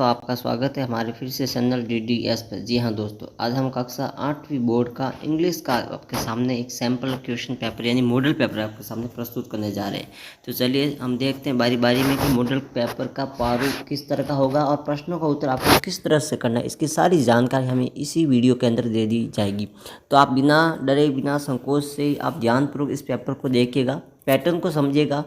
दोस्तों, आपका स्वागत है हमारे फिर से चैनल DDS पर। जी हाँ दोस्तों, आज हम कक्षा 8वीं बोर्ड का इंग्लिश का आपके सामने एक सैम्पल क्वेश्चन पेपर यानी मॉडल पेपर आपके सामने प्रस्तुत करने जा रहे हैं। तो चलिए हम देखते हैं बारी बारी में कि मॉडल पेपर का प्रारूप किस तरह का होगा और प्रश्नों का उत्तर आपको किस तरह से करना है। इसकी सारी जानकारी हमें इसी वीडियो के अंदर दे दी जाएगी। तो आप बिना डरे बिना संकोच से आप ध्यानपूर्वक इस पेपर को देखिएगा, पैटर्न को समझिएगा।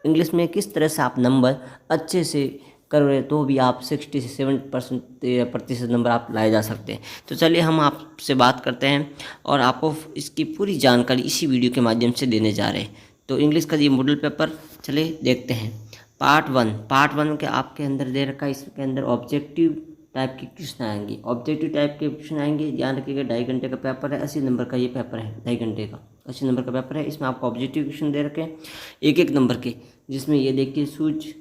इंग्लिश में किस तरह से आप नंबर अच्छे से कर रहे तो भी आप 60 से 70% नंबर आप लाए जा सकते हैं। तो चलिए हम आपसे बात करते हैं और आपको इसकी पूरी जानकारी इसी वीडियो के माध्यम से देने जा रहे हैं। तो इंग्लिश का ये मॉडल पेपर चलिए देखते हैं। पार्ट वन के आपके अंदर दे रखा है। इसके अंदर ऑब्जेक्टिव टाइप के क्वेश्चन आएंगे। ऑब्जेक्टिव टाइप के क्वेश्चन आएंगे, ध्यान रखिएगा। 2.5 घंटे का पेपर है, 80 नंबर का ये पेपर है। 2.5 घंटे का 80 नंबर का पेपर है। इसमें आपको ऑब्जेक्टिव क्वेश्चन दे रखे हैं एक नंबर के, जिसमें ये देखिए choose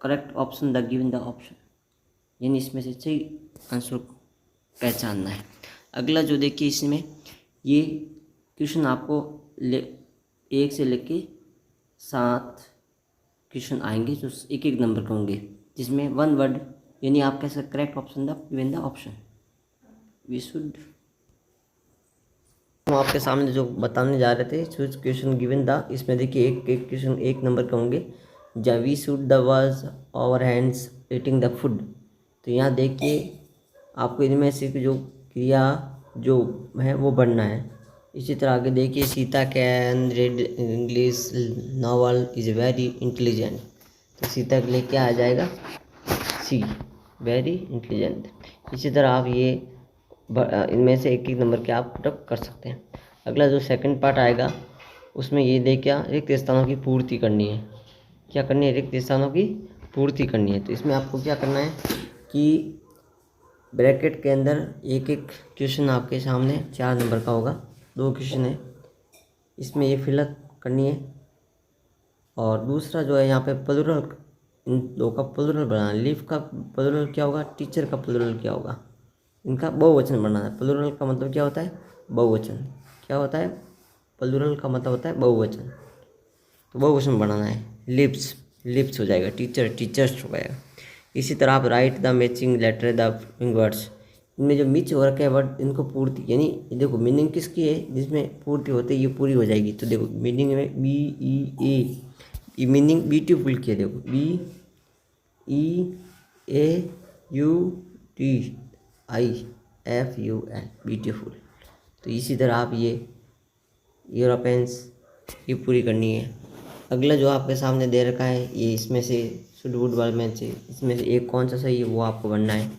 correct option the given the option, यानी इसमें से सही आंसर पहचानना है। अगला जो देखिए, इसमें ये क्वेश्चन आपको 1 से लेके 7 क्वेश्चन आएंगे जो एक नंबर के होंगे, जिसमें 1 वर्ड यानी आप कह सकते correct option the given the option we should. हम आपके सामने जो बताने जा रहे थे चूज क्वेश्चन गिवन द, इसमें देखिए एक क्वेश्चन 1 नंबर के होंगे। जब we should the wash our hands eating the food. तो यहाँ देखिए आपको इनमें से जो क्रिया जो है वो बनना है। इसी तरह आगे देखिए, Sita can read English novel is very intelligent. तो सीता के लिए क्या आ जाएगा? सी, वेरी इंटेलिजेंट। इसी तरह आप ये इनमें से एक नंबर के आप पुटअप कर सकते हैं। अगला जो सेकंड पार्ट आएगा उसमें ये देखिए रिक्त स्थानों की पूर्ति करनी है। क्या करनी है? रिक्त स्थानों की पूर्ति करनी है। तो इसमें आपको क्या करना है कि ब्रैकेट के अंदर एक क्वेश्चन आपके सामने 4 नंबर का होगा, 2 क्वेश्चन है, इसमें ये फिलअप करनी है। और दूसरा जो है यहाँ पे प्लुरल, इन दो का प्लुरल बनाना है। लीफ का प्लुरल क्या होगा, टीचर का प्लुरल क्या होगा, इनका बहुवचन बनाना है। प्लुरल का मतलब क्या होता है? बहुवचन। क्या होता है? प्लुरल का मतलब होता है बहुवचन। तो बहुवचन बनाना है। लिप्स हो जाएगा, टीचर्स हो जाएगा। इसी तरह आप write the matching letter the words, इनमें जो मिच हो रखे है वर्ड इनको पूर्ति, यानी देखो मीनिंग किसकी है जिसमें पूर्ति होती है ये पूरी हो जाएगी। तो देखो मीनिंग में BEA, ये मीनिंग ब्यूटीफुल की है। देखो BEAUTIFUL, ब्यूटीफुल। तो इसी तरह आप ये यूरोपेंस ये पूरी करनी है। अगला जो आपके सामने दे रखा है ये इसमें से शुड वुड वाले में से इसमें से एक कौन सा सही है वो आपको बनना है।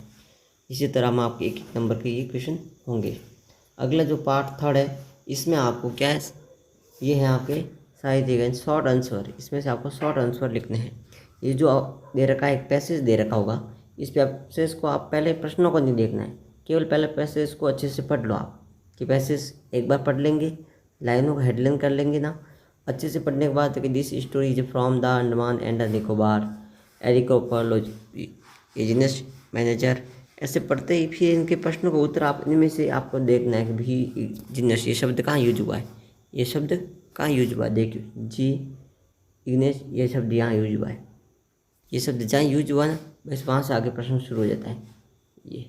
इसी तरह हम आपके एक नंबर के ये क्वेश्चन होंगे। अगला जो पार्ट 3 है इसमें आपको क्या है, ये है आपके साहित्य शॉर्ट आंसर। इसमें से आपको शॉर्ट आंसर लिखने हैं। ये जो दे रखा है एक पैसेज दे रखा होगा, इस पैसेज को आप पहले प्रश्नों को नहीं देखना है, केवल पहले पैसेज को अच्छे से पढ़ लो आप। कि पैसेज एक बार पढ़ लेंगे, लाइनों को हेडलाइन कर लेंगे ना अच्छे से पढ़ने के बाद कि this story is from the Andaman and the Nicobar एरिकोलॉजिनस मैनेजर, ऐसे पढ़ते ही फिर इनके प्रश्नों का उत्तर आप इनमें से आपको देखना है कि भी जिनस ये शब्द कहाँ यूज हुआ है, ये शब्द कहाँ यूज हुआ है। देखिए जी इग्नेस ये शब्द यहाँ यूज हुआ है, ये शब्द जहाँ यूज हुआ ना बस वहाँ से आगे प्रश्न शुरू हो जाता है। ये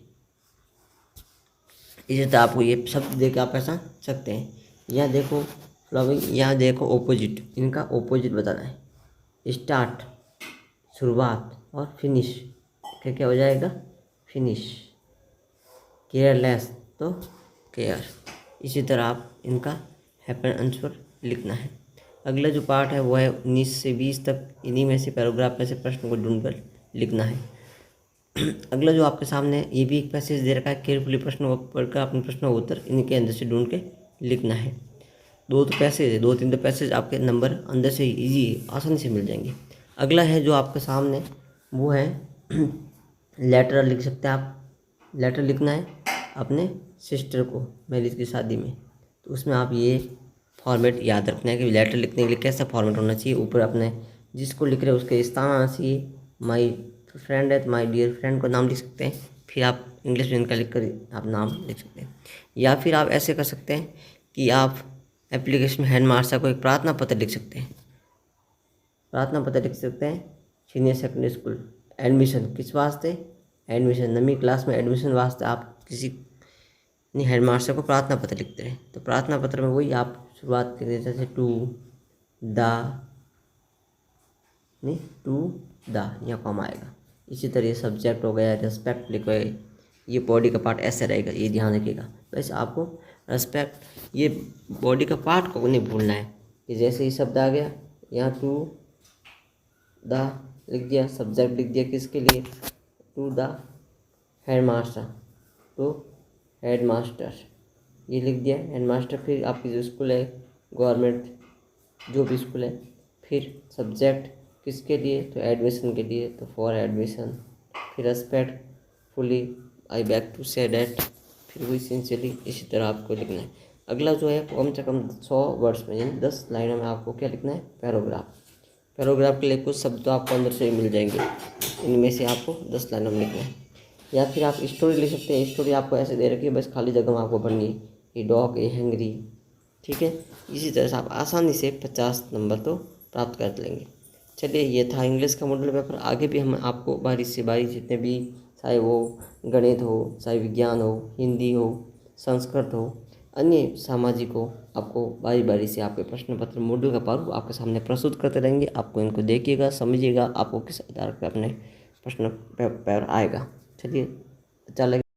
इसी तरह आपको ये शब्द देख के आप पहचान सकते हैं। यहाँ देखो फ्लॉविंग, यहाँ देखो ऑपोजिट, इनका ऑपोजिट बताना है। स्टार्ट शुरुआत और फिनिश क्या क्या हो जाएगा? फिनिश। केयरलेस तो केयर। इसी तरह आप इनका हैपन आंसर लिखना है। अगला जो पार्ट है वो है 19 से 20 तक, इन्हीं में से पैराग्राफ में से प्रश्न को ढूंढकर लिखना है। अगला जो आपके सामने ये भी एक पैसेज दे रखा है, केयरफुली प्रश्नों को पढ़कर अपने प्रश्नों का उत्तर इनके अंदर से ढूंढ के लिखना है। 2-3 तो पैसेज आपके नंबर अंदर से इजी आसानी से मिल जाएंगे। अगला है जो आपके सामने वो है लेटर लिख सकते हैं आप। लेटर लिखना है अपने सिस्टर को मैरिज की शादी में। तो उसमें आप ये फॉर्मेट याद रखना है कि लेटर लिखने के लिए कैसा फॉर्मेट होना चाहिए। ऊपर अपने जिसको लिख रहे हैं उसके स्थान आना चाहिए। माई फ्रेंड है तो माई डियर फ्रेंड को नाम लिख सकते हैं, फिर आप इंग्लिश में इनका लिख कर आप नाम लिख सकते हैं। या फिर आप ऐसे कर सकते हैं कि आप एप्लीकेशन में हेडमास्टर को एक प्रार्थना पत्र लिख सकते हैं। प्रार्थना पत्र लिख सकते हैं सीनियर सेकेंडरी स्कूल एडमिशन किस वास्ते, एडमिशन, नवी क्लास में एडमिशन वास्ते आप किसी हेड मास्टर को प्रार्थना पत्र लिखते रहे। तो प्रार्थना पत्र में वही आप शुरुआत कर देते जैसे टू द यहाँ कॉमा आएगा। इसी तरह सब्जेक्ट हो गया, रेस्पेक्ट लिखो, ये बॉडी का पार्ट ऐसे रहेगा, ये ध्यान रखिएगा। वैसे आपको रेस्पेक्ट ये बॉडी का पार्ट को नहीं भूलना है। कि जैसे ही शब्द आ गया यहाँ टू द लिख दिया, सब्जेक्ट लिख दिया किसके लिए, to the head master, to head master ये लिख दिया हेड मास्टर। फिर आपकी जो स्कूल है गवर्नमेंट जो भी स्कूल है, फिर सब्जेक्ट किसके लिए, तो एडमिशन के लिए, तो फॉर एडमिशन। फिर respectfully I beg to say that, फिर वही सिंसियरली। इसी तरह आपको लिखना है। अगला जो है कम से कम 100 वर्ड्स में यानी 10 लाइनों में आपको क्या लिखना है, पैराग्राफ। पैराग्राफ के लिए कुछ शब्द तो आपको अंदर से ही मिल जाएंगे, इनमें से आपको 10 लाइनों में लिखना है। या फिर आप स्टोरी लिख सकते हैं। स्टोरी आपको ऐसे दे रखी है, बस खाली जगह में आपको भरनी है, ये डॉग ए हैंगरी, ठीक है। इसी तरह से आप आसानी से 50 नंबर तो प्राप्त कर लेंगे। चलिए, ये था इंग्लिश का मॉडल पेपर। आगे भी हम आपको बारी से बारी जितने भी, चाहे वो गणित हो, चाहे विज्ञान हो, हिंदी हो, संस्कृत हो, अन्य सामाजिक हो, आपको बारी बारी से आपके प्रश्न पत्र मॉडल का प्रारूप आपके सामने प्रस्तुत करते रहेंगे। आपको इनको देखिएगा, समझिएगा, आपको किस आधार पर अपने प्रश्न पेपर आएगा। चलिए, अच्छा लगे।